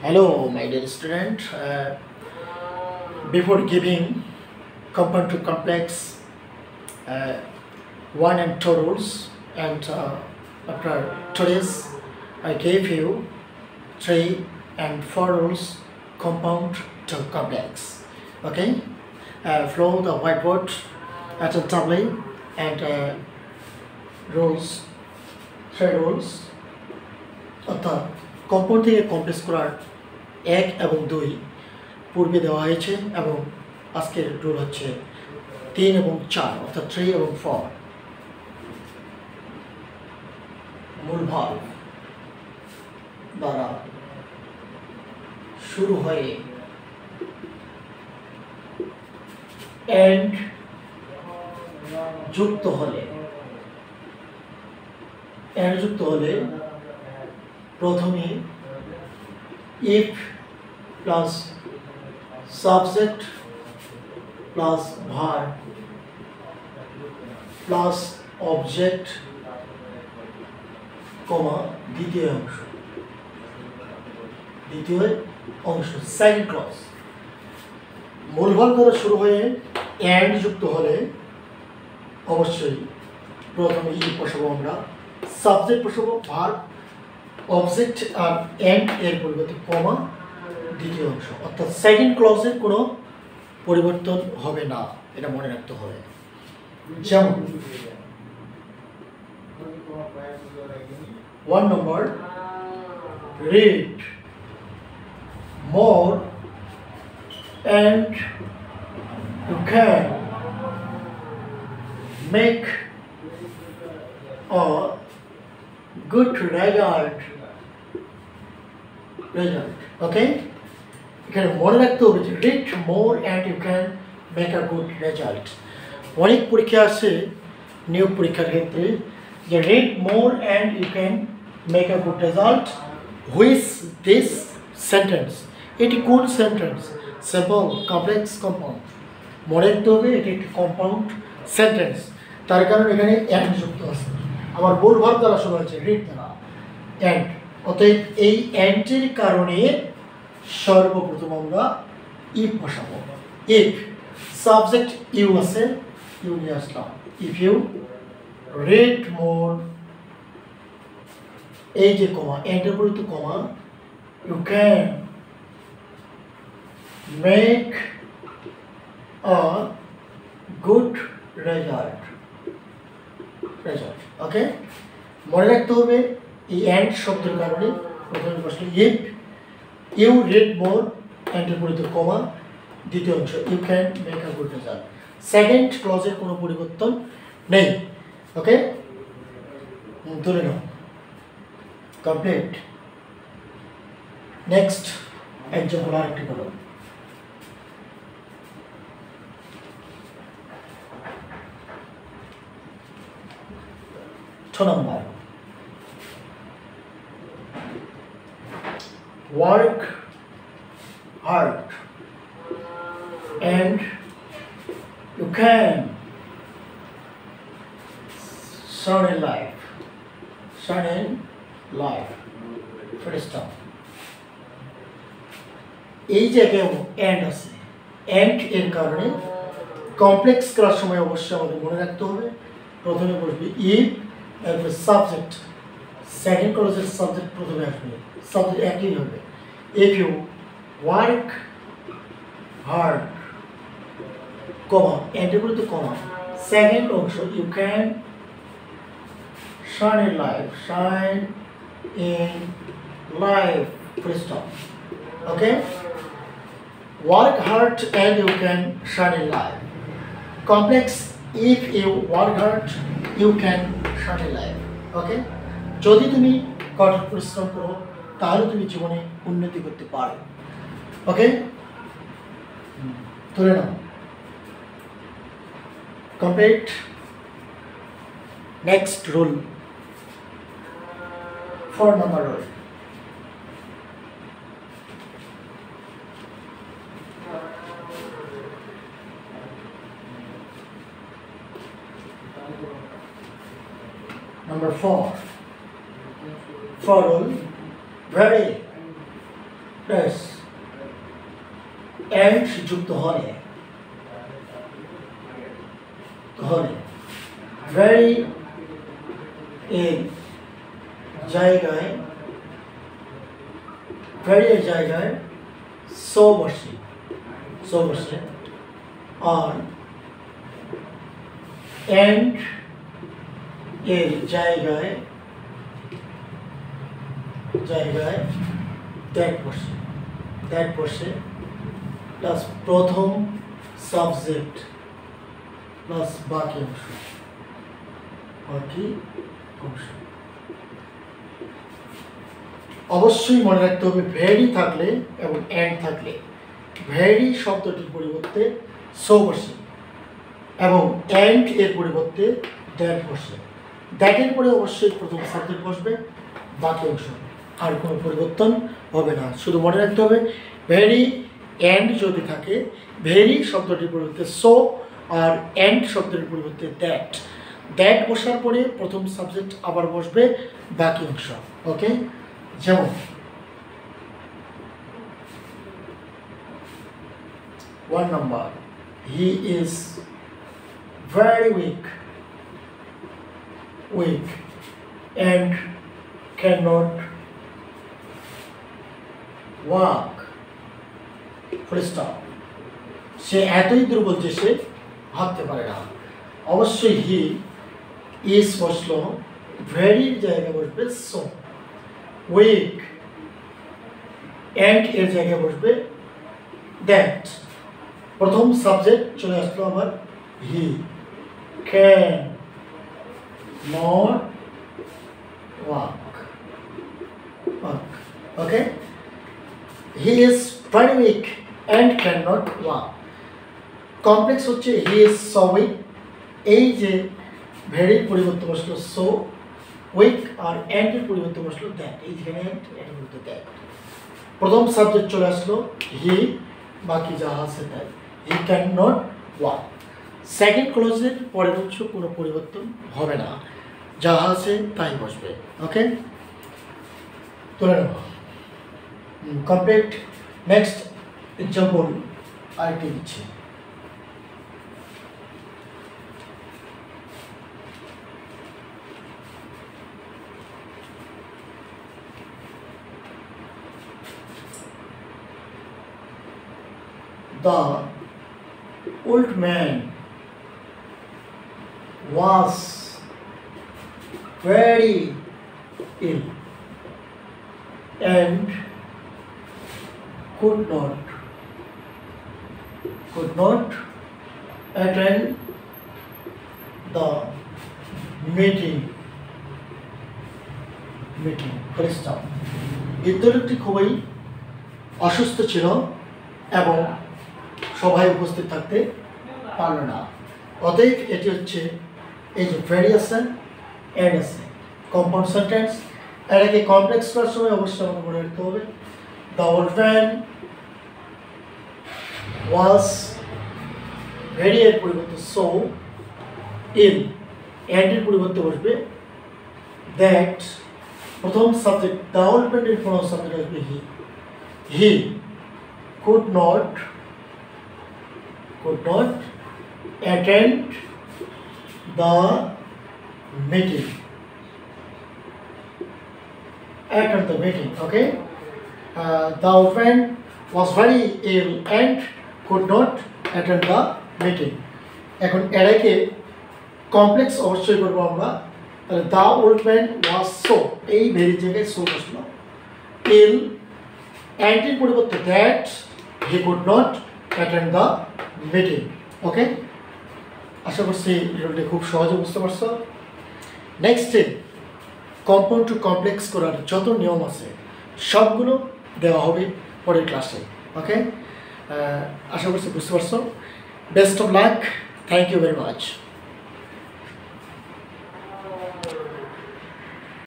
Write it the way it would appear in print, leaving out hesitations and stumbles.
Hello, my dear student. Before giving compound to complex uh, 1 and 2 rules, and after today's, I gave you 3 and 4 rules compound to complex. Okay, follow the whiteboard attentively and rules 3 rules. অর্থাৎ compound থেকে complex করার 1 এবং 2 পূর্বে দেওয়া হয়েছে এবং আজকের rule হচ্ছে 3 এবং 4 অর্থাৎ 3 এবং 4 মূল ভাব দ্বারা শুরু হয়ে এন্ড যুক্ত হলে প্রথমে if plus subject plus verb plus object comma দ্বিতীয় অংশ সেকেন্ড ক্লজ মূল ভাব দ্বারা শুরু হয়ে এন্ড যুক্ত হলে অবশ্যই প্রথমে ই বসাবো আমরা সাবজেক্ট বসাবো ভার্ব অবজেক্ট আর এন্ড এর পরিবর্তে কমা দ্বিতীয় অংশ অর্থাৎ সেকেন্ড ক্লজের কোনো পরিবর্তন হবে না, এটা মনে রাখতে হবে। যেমন 1 নম্বর read more and you can make a good result, okay? এখানে মনে রাখতে হবে যে read more and you can make a good result। অনেক পরীক্ষা আছে নিয়োগ পরীক্ষার ক্ষেত্রে যে read more and you can make a good result with this sentence। এটি কোন সেন্টেন্স? Simple, complex, compound. মনে রাখতে হবে এটি একটি কম্পাউন্ড সেন্টেন্স, তার কারণ এখানে এন্ড যুক্ত আছে। আমার মূল ভাব দ্বারা শুরু হয়েছে রিড দ্বারা এন্ড, অতএব এই এন্ডের কারণে সর্বপ্রথম আমরা ইফ বসাবো। ইফ সাবজেক্ট ইউ আছে, ইউ নিয়ে আসলাম। ইফ ইউ রিড মোর, এই যে কমা এন্ডের পরিবর্তে comma, you can make a good result. Okay, মনে রাখতে হবে এই এন্ড শব্দের কারণে প্রথমে বসলে ইফ ইউ রিড মোর এন্ডের পরিবর্তে কমা দ্বিতীয় অংশ you can make a good result. Second ক্লজের কোনো পরিবর্তন নেই। ওকে, তুলে নাও, কমপ্লিট। নেক্সট এক্সাম্পল আরেকটি করো। number work hard and you can shine in life, full stop। এই জায়গায় এন্ড আছে, এন্ড এর কারণে কমপ্লেক্স করার সময় অবশ্যই আমাদের মনে রাখতে হবে প্রথমে বসবে ইফ, এরপরে সাবজেক্ট, সেকেন্ড ক্লজের সাবজেক্ট প্রথমে আসবে, সাবজেক্ট একই হবে। If you work hard comma এন্ডের পরে তো কমা সেকেন্ড অংশ you can shine in life full stop. Okay, work hard and you can shine in life. Complex if you work hard you can shine in life। Okay, যদি তুমি কঠোর পরিশ্রম করো তাহলে তুমি জীবনে উন্নতি করতে পারো। ওকে, তুলে নাও, কমপ্লিট। নেক্সট রুল 4 নম্বর রুল। Number 4 for rule very plus and যুক্ত হলে ভেরি এর জায়গায় সো বসে আর অ্যান্ড এর জায়গায় দ্যাট বসে প্লাস প্রথম সাবজেক্ট প্লাস বাকি অংশ অবশ্যই মনে রাখতে হবে ভেরি থাকলে এবং অ্যান্ড থাকলে ভেরি শব্দটির পরিবর্তে সো বসে এবং অ্যান্ড এর পরিবর্তে দ্যাট বসে। দ্যাটের পরে অবশ্যই প্রথম সাবজেক্ট বসবে, বাকি অংশ আর কোনো পরিবর্তন হবে না। শুধু মনে রাখতে হবে ভেরি অ্যান্ড যদি থাকে ভেরি শব্দটির পরিবর্তে সো আর অ্যান্ড শব্দটির পরিবর্তে দ্যাট বসার পরে প্রথম সাবজেক্ট আবার বসবে, বাকি অংশ। ওকে, যেমন 1 number, he is very weak and cannot walk, full stop। সে এতই দুর্বল যে সে হাঁটতে পারে না। অবশ্যই হি ইজ বসলো, ভেরির জায়গায় বসবে সো, উইক অ্যান্ড এর জায়গায় বসবে দ্যাট। প্রথম সাবজেক্ট চলে আসলো আমার হি can not walk. Okay, he is very weak and can not walk. Complex হচ্ছে হি ইজ সো উইক, এই যে ভেরির পরিবর্তে বসলো সো, উইক আর অ্যান্ডের পরিবর্তে বসলো দ্যাট, এই যেখানে অ্যান্ড পরিবর্তে দ্যাট। প্রথম সাবজেক্ট চলে আসলো হি, বাকি যা আছে তাই, he can not walk. Second ক্লোজের পরের অংশ কোনো পরিবর্তন হবে না, যা আছে তাই বসবে। ওকে, তুলে নেব, কমপ্লিট। নেক্সট এক্সাম্পল আরেকটি দিচ্ছি। The old man was very ill and could not attend the meeting। বিদ্যালয়টি খুবই অসুস্থ ছিল এবং সভায় উপস্থিত থাকতে পারল না। অতএব এটি হচ্ছে এই যে ভেরি আছে অ্যান্ড আছে কম্পাউন্ড সেন্টেন্স। এটাকে কমপ্লেক্স করার সময় অবশ্যই আমাকে মনে রাখতে হবে the old man was very এর পরিবর্তে সো, ইল অ্যান্ডের পরিবর্তে বসবে দ্যাট। প্রথম সাবজেক্ট দ্য ওল্ড ম্যানের প্রথম সাবজেক্ট আসবে হি could not attend the meeting। Okay, the old man was very ill and could not attend the meeting। এখন এটাকে কমপ্লেক্স অবশ্যই করবো আমরা। তাহলে the old man was so, এই ভেরি জায়গায় সো বসলো, ill and এর পরিবর্তে that he could not attend the meeting। ওকে, আশা করছি ভিডিওটি খুব সহজে বুঝতে পারছো। নেক্সটে কম্পাউন্ড টু কমপ্লেক্স করার যত নিয়ম আছে সবগুলো দেওয়া হবে পরের ক্লাসে। ওকে, আশা করছি বুঝতে পারছো। Best of luck, thank you very much.